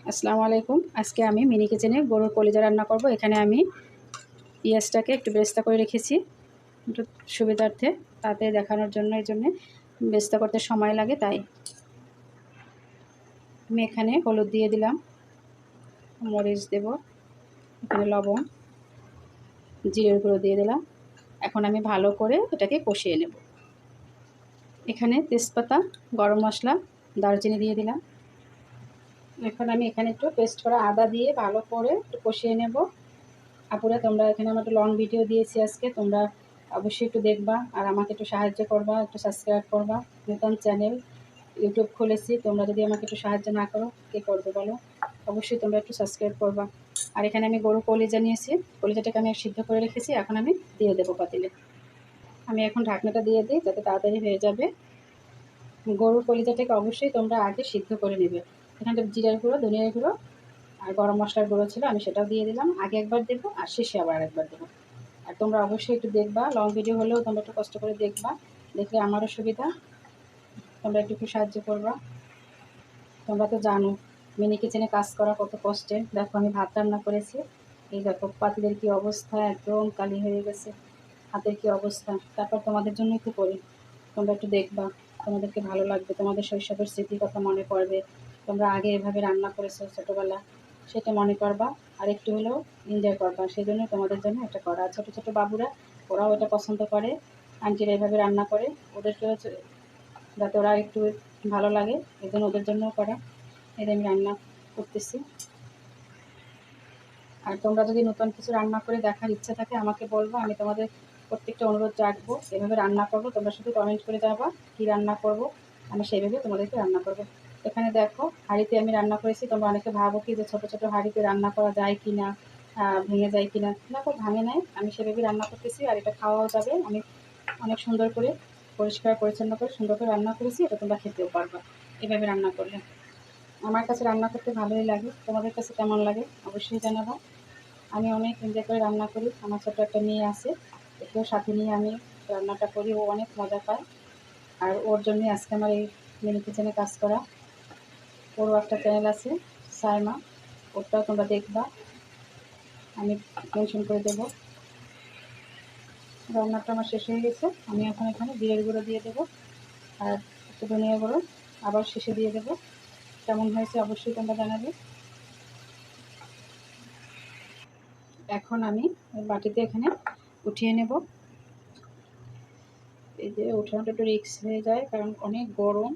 আসসালামু আলাইকুম। আজকে আমি মিনি কিচেনে গরুর কলিজা রান্না করব। এখানে আমি পেঁয়াজটাকে একটু বেরেস্তা করে রেখেছি একটু সুবিধার্থে, তাতে দেখানোর জন্য। এই জন্যে বেরেস্তা করতে সময় লাগে, তাই আমি এখানে হলুদ দিয়ে দিলাম, মরিচ দেব, এখানে লবণ, জিরের গুঁড়ো দিয়ে দিলাম। এখন আমি ভালো করে এটাকে কষিয়ে নেব। এখানে তেজপাতা, গরম মশলা, দারচিনি দিয়ে দিলাম। এখন আমি এখানে একটু পেস্ট করা আদা দিয়ে ভালো করে একটু কষিয়ে নেব। আপুরা, তোমরা এখানে আমার একটা লং ভিডিও দিয়েছি আজকে, তোমরা অবশ্যই একটু দেখবা আর আমাকে একটু সাহায্য করবা, একটু সাবস্ক্রাইব করবা। নতুন চ্যানেল ইউটিউব খুলেছি, তোমরা যদি আমাকে একটু সাহায্য না করো কে করবে বলো? অবশ্যই তোমরা একটু সাবস্ক্রাইব করবা। আর এখানে আমি গরু কলিজা নিয়েছি, কলিজাটাকে আমি সিদ্ধ করে রেখেছি, এখন আমি দিয়ে দেবো পাতিলে। আমি এখন ঢাকনাটা দিয়ে দিই যাতে তাড়াতাড়ি হয়ে যাবে। গরুর কলিজাটাকে অবশ্যই তোমরা আগে সিদ্ধ করে নেবে। এখানে জিরার গুঁড়ো, ধনিয়ার গুঁড়ো আর গরম মশলার গুঁড়ো ছিল, আমি সেটাও দিয়ে দিলাম। আগে একবার দেবো আর শেষে আবার একবার দেবো। আর তোমরা অবশ্যই একটু দেখবা, লং ভিডিও হলেও তোমরা একটু কষ্ট করে দেখবা, দেখলে আমারও সুবিধা, তোমরা একটু সাহায্য করবা। তোমরা তো জানো মিনি কিচেনে কাজ করা কত কষ্টের। দেখো আমি ভাত রান্না করেছি, এই দেখো পাতিলের কী অবস্থা, একদম কালি হয়ে গেছে, হাতের কী অবস্থা। তারপর তোমাদের জন্য একটু করি, তোমরা একটু দেখবা, তোমাদেরকে ভালো লাগবে, তোমাদের শৈশবের স্মৃতির কথা মনে পড়বে। তোমরা আগে এভাবে রান্না করেছো ছোটোবেলা, সেটা মনে করবা আর একটু হলেও এনজয় করবা। সেই জন্য তোমাদের জন্য এটা করা। ছোটো ছোটো বাবুরা ওরাও এটা পছন্দ করে, আন্টিরা এভাবে রান্না করে, ওদেরকেও যাতে ওরা একটু ভালো লাগে, এই জন্য ওদের জন্যও করা। এটা আমি রান্না করতেছি। আর তোমরা যদি নতুন কিছু রান্না করে দেখার ইচ্ছা থাকে আমাকে বলবো, আমি তোমাদের প্রত্যেকটা অনুরোধ রাখবো এভাবে রান্না করবো। তোমরা শুধু কমেন্ট করে যাবা কী রান্না করব, আমি সেইভাবে তোমাদেরকে রান্না করবো। এখানে দেখো হাঁড়িতে আমি রান্না করেছি। তোমরা অনেকে ভাবো কি যে ছোটো ছোটো হাঁড়িতে রান্না করা যায় কি না, ভেঙে যায় কি না। দেখো ভাঙে নাই, আমি সেভাবে রান্না করতেছি আর এটা খাওয়াও যাবে। আমি অনেক সুন্দর করে পরিষ্কার পরিচ্ছন্ন করে সুন্দর করে রান্না করেছি, এটা তোমরা খেতেও পারবা এভাবে রান্না করলে। আমার কাছে রান্না করতে ভালোই লাগে, তোমাদের কাছে কেমন লাগে অবশ্যই জানাবো। আমি অনেক এনজয় করে রান্না করি। আমার ছোটো একটা মেয়ে আছে, একেও সাথে নিয়ে আমি রান্নাটা করি, ও অনেক মজা পায়। আর ওর জন্যই আজকে আমার এই মিনি কিচেনে কাজ করা। ওরও একটা চ্যানেল আছে সাইমা, ওটাও তোমরা দেখবা, আমি মেনশন করে দেবো। রান্নাটা আমার শেষ হয়ে গেছে, আমি এখন এখানে জিরের গুঁড়ো দিয়ে দেবো আর একটু ধনিয়া গুঁড়ো আবার শেষে দিয়ে দেবো। কেমন হয়েছে অবশ্যই তোমরা জানাবে। এখন আমি বাটিতে এখানে উঠিয়ে নেব। এই যে উঠানোটা একটু রিস্ক হয়ে যায় কারণ অনেক গরম।